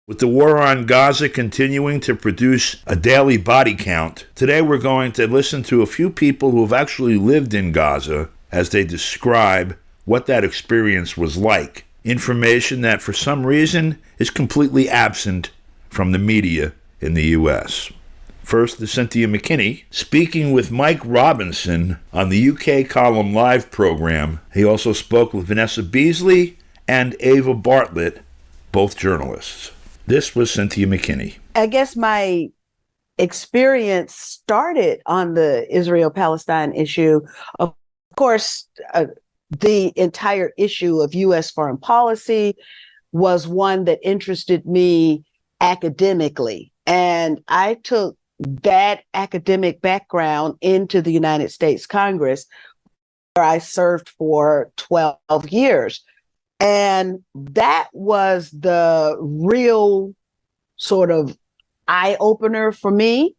With the war on Gaza continuing to produce a daily body count, today we're going to listen to a few people who have actually lived in Gaza as they describe what that experience was like. Information that for some reason is completely absent from the media in the U.S. First, the Cynthia McKinney, speaking with Mike Robinson on the UK Column Live program. He also spoke with Vanessa Beasley and Ava Bartlett, both journalists. This was Cynthia McKinney. I guess my experience started on the Israel-Palestine issue. Of course, the entire issue of U.S. foreign policy was one that interested me academically. And I took that academic background into the United States Congress, where I served for 12 years. And that was the real sort of eye-opener for me,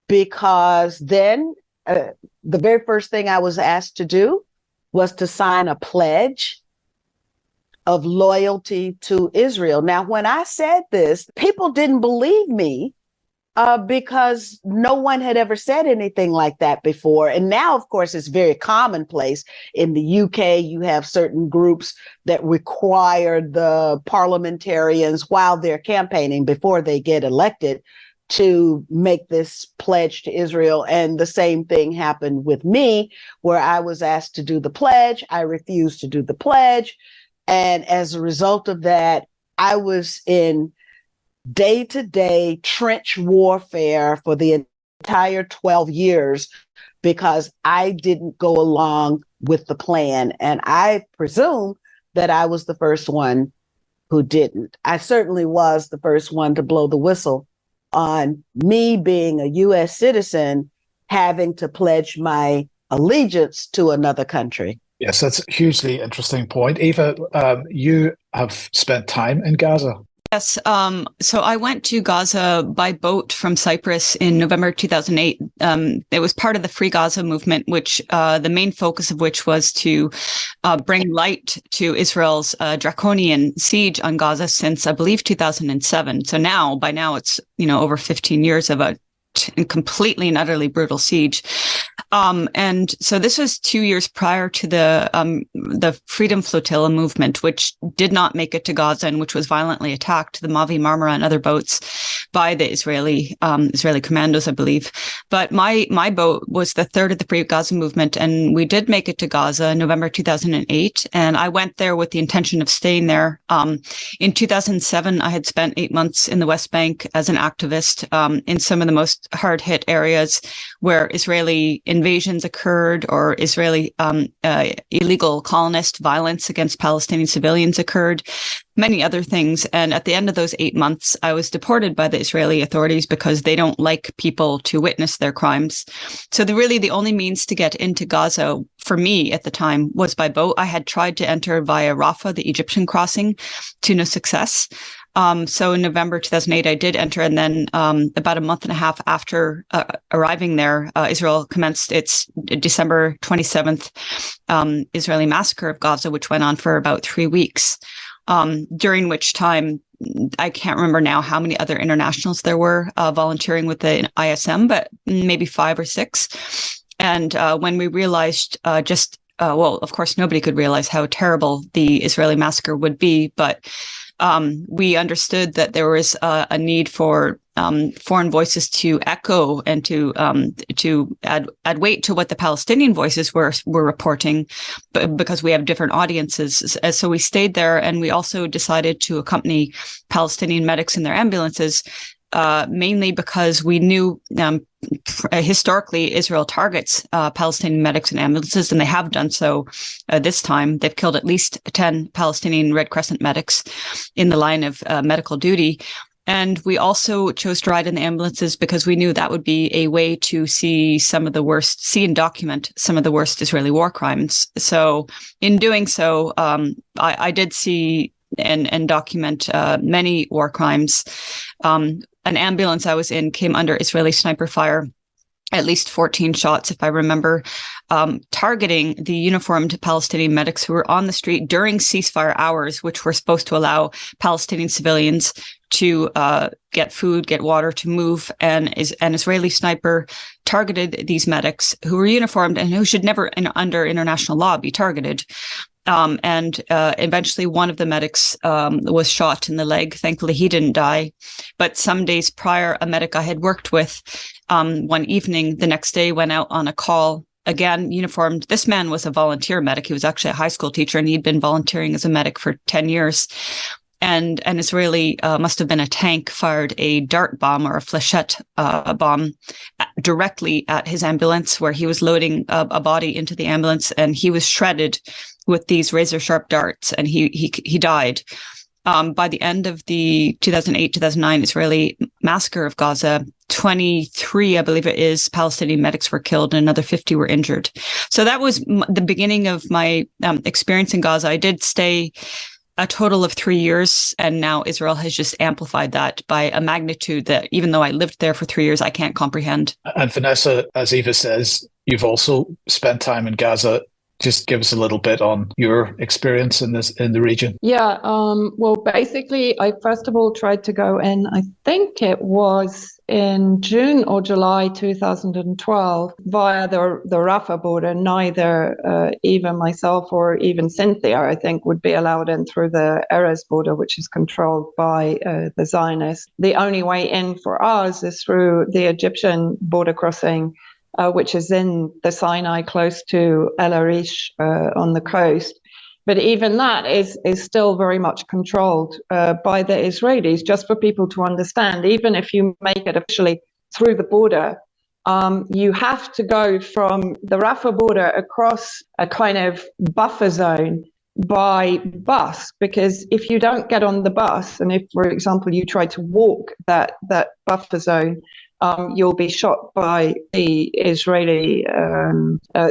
because then the very first thing I was asked to do was to sign a pledge of loyalty to Israel. Now, when I said this, people didn't believe me because no one had ever said anything like that before. And now, of course, it's very commonplace. In the UK, you have certain groups that require the parliamentarians, while they're campaigning, before they get elected, to make this pledge to Israel. And the same thing happened with me, where I was asked to do the pledge. I refused to do the pledge. And as a result of that, I was in day-to-day trench warfare for the entire 12 years because I didn't go along with the plan. And I presume that I was the first one who didn't. I certainly was the first one to blow the whistle on me being a U.S. citizen having to pledge my allegiance to another country. Yes, that's a hugely interesting point. Eva, you have spent time in Gaza. Yes. So I went to Gaza by boat from Cyprus in November 2008. It was part of the Free Gaza movement, which the main focus of which was to bring light to Israel's draconian siege on Gaza since, I believe, 2007. So by now, it's over 15 years of a completely and utterly brutal siege. And so this was 2 years prior to the Freedom Flotilla movement, which did not make it to Gaza and which was violently attacked, the Mavi Marmara and other boats, by the Israeli commandos, I believe. But my boat was the third of the Free Gaza movement, and we did make it to Gaza in November 2008. And I went there with the intention of staying there. In 2007, I had spent 8 months in the West Bank as an activist in some of the most hard-hit areas where Israeli invasions occurred or Israeli illegal colonist violence against Palestinian civilians occurred, many other things. And at the end of those 8 months, I was deported by the Israeli authorities because they don't like people to witness their crimes. So the only means to get into Gaza for me at the time was by boat. I had tried to enter via Rafah, the Egyptian crossing, to no success. So in November 2008, I did enter. And then about a month and a half after arriving there, Israel commenced its December 27th Israeli massacre of Gaza, which went on for about 3 weeks, during which time I can't remember now how many other internationals there were volunteering with the ISM, but maybe 5 or 6. And when we realized of course, nobody could realize how terrible the Israeli massacre would be, but we understood that there was a need for foreign voices to echo and to add weight to what the Palestinian voices were reporting, because we have different audiences. So we stayed there, and we also decided to accompany Palestinian medics in their ambulances, mainly because we knew historically Israel targets Palestinian medics and ambulances, and they have done so this time. They've killed at least 10 Palestinian Red Crescent medics in the line of medical duty. And we also chose to ride in the ambulances because we knew that would be a way to see and document some of the worst Israeli war crimes. So in doing so, I did see and document many war crimes. An ambulance I was in came under Israeli sniper fire at least 14 shots, if I remember, targeting the uniformed Palestinian medics who were on the street during ceasefire hours, which were supposed to allow Palestinian civilians to get food, get water, to move. And an Israeli sniper targeted these medics who were uniformed and who should never, under international law, be targeted. And eventually one of the medics was shot in the leg. Thankfully, he didn't die. But some days prior, a medic I had worked with one evening, the next day, went out on a call, again, uniformed. This man was a volunteer medic. He was actually a high school teacher, and he'd been volunteering as a medic for 10 years. And an Israeli, must have been a tank, fired a dart bomb or a flechette bomb directly at his ambulance, where he was loading a body into the ambulance, and he was shredded with these razor sharp darts, and he died. By the end of the 2008-2009 Israeli massacre of Gaza, 23, I believe it is, Palestinian medics were killed and another 50 were injured. So that was the beginning of my experience in Gaza. I did stay a total of 3 years, and now Israel has just amplified that by a magnitude that, even though I lived there for 3 years, I can't comprehend. And Vanessa, as Eva says, you've also spent time in Gaza. Just give us a little bit on your experience in the region. Yeah, well, basically, I first of all tried to go in, I think it was in June or July 2012, via the Rafah border. Neither even myself or even Cynthia, I think, would be allowed in through the Erez border, which is controlled by the Zionists. The only way in for us is through the Egyptian border crossing, which is in the Sinai, close to El Arish on the coast. But even that is still very much controlled by the Israelis. Just for people to understand, even if you make it officially through the border, you have to go from the Rafah border across a kind of buffer zone by bus, because if you don't get on the bus, and if, for example, you try to walk that buffer zone, you'll be shot by the Israeli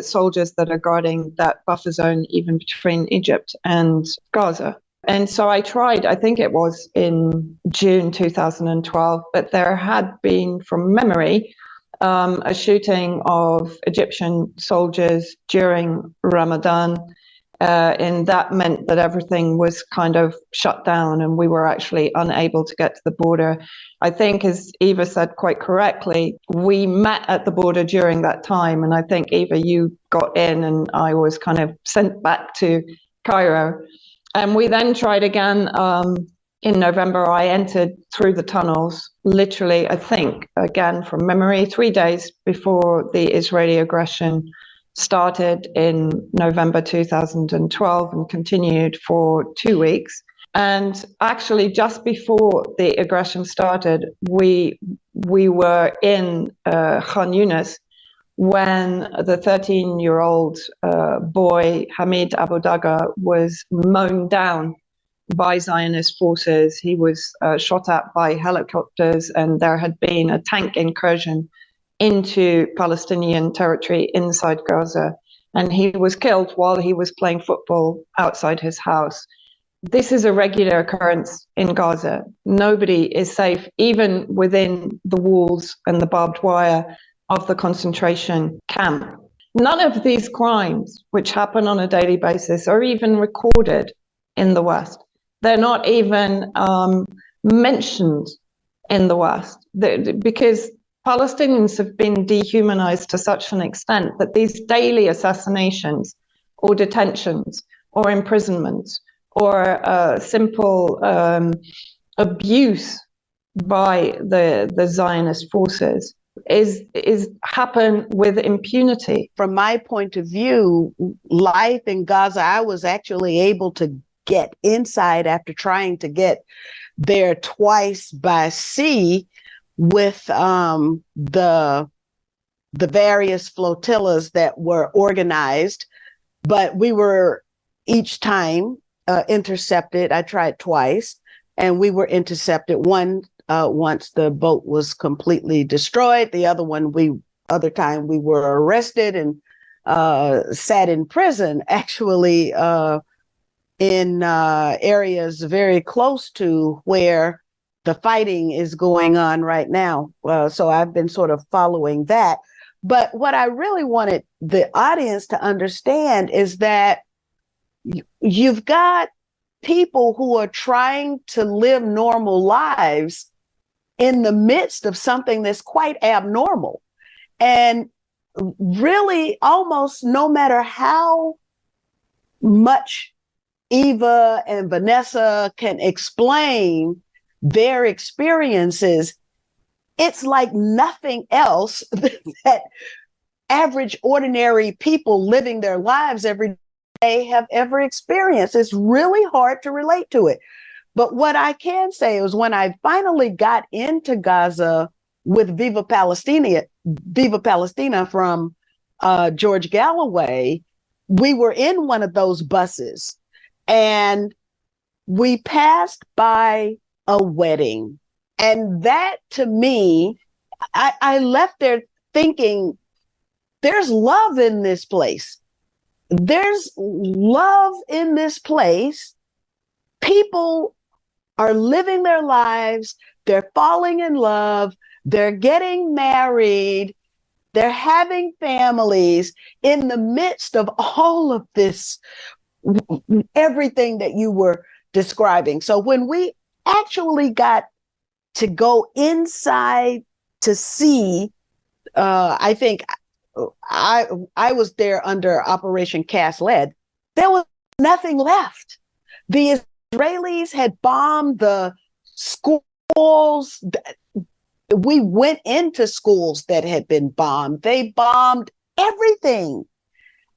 soldiers that are guarding that buffer zone, even between Egypt and Gaza. And so I tried, I think it was in June 2012, but there had been, from memory, a shooting of Egyptian soldiers during Ramadan. And that meant that everything was kind of shut down, and we were actually unable to get to the border. I think, as Eva said quite correctly, we met at the border during that time. And I think, Eva, you got in and I was kind of sent back to Cairo. And we then tried again in November. I entered through the tunnels, literally, I think, again from memory, 3 days before the Israeli aggression started in November 2012 and continued for 2 weeks. And actually, just before the aggression started, we were in Khan Yunis when the 13-year-old boy, Hamid Abu Daga, was mown down by Zionist forces. He was shot at by helicopters, and there had been a tank incursion into Palestinian territory inside Gaza. And he was killed while he was playing football outside his house. This is a regular occurrence in Gaza. Nobody is safe, even within the walls and the barbed wire of the concentration camp. None of these crimes, which happen on a daily basis, are even recorded in the West. They're not even mentioned in the West, because Palestinians have been dehumanized to such an extent that these daily assassinations or detentions or imprisonments or simple abuse by the Zionist forces is happen with impunity. From my point of view, life in Gaza, I was actually able to get inside after trying to get there twice by sea with the various flotillas that were organized, but we were each time intercepted. I tried twice, and we were intercepted. One once the boat was completely destroyed. The other time we were arrested and sat in prison, actually, in areas very close to where the fighting is going on right now. So I've been sort of following that. But what I really wanted the audience to understand is that you've got people who are trying to live normal lives in the midst of something that's quite abnormal. And really, almost no matter how much Eva and Vanessa can explain their experiences, it's like nothing else that average, ordinary people living their lives every day have ever experienced. It's really hard to relate to it. But what I can say is when I finally got into Gaza with Viva Palestina from George Galloway, we were in one of those buses and we passed by a wedding. And that, to me, I left there thinking, there's love in this place. There's love in this place. People are living their lives. They're falling in love. They're getting married. They're having families in the midst of all of this, everything that you were describing. So when we actually got to go inside to see, I think I was there under Operation Cast Lead. There was nothing left. The Israelis had bombed the schools. We went into schools that had been bombed. They bombed everything.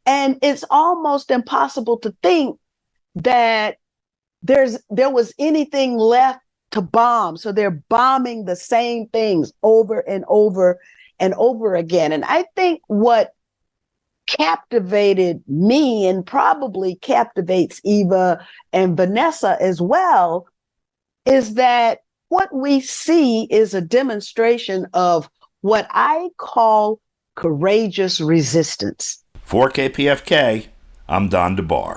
And it's almost impossible to think that there was anything left to bomb. So they're bombing the same things over and over and over again. And I think what captivated me and probably captivates Eva and Vanessa as well is that what we see is a demonstration of what I call courageous resistance. For KPFK, I'm Don DeBar.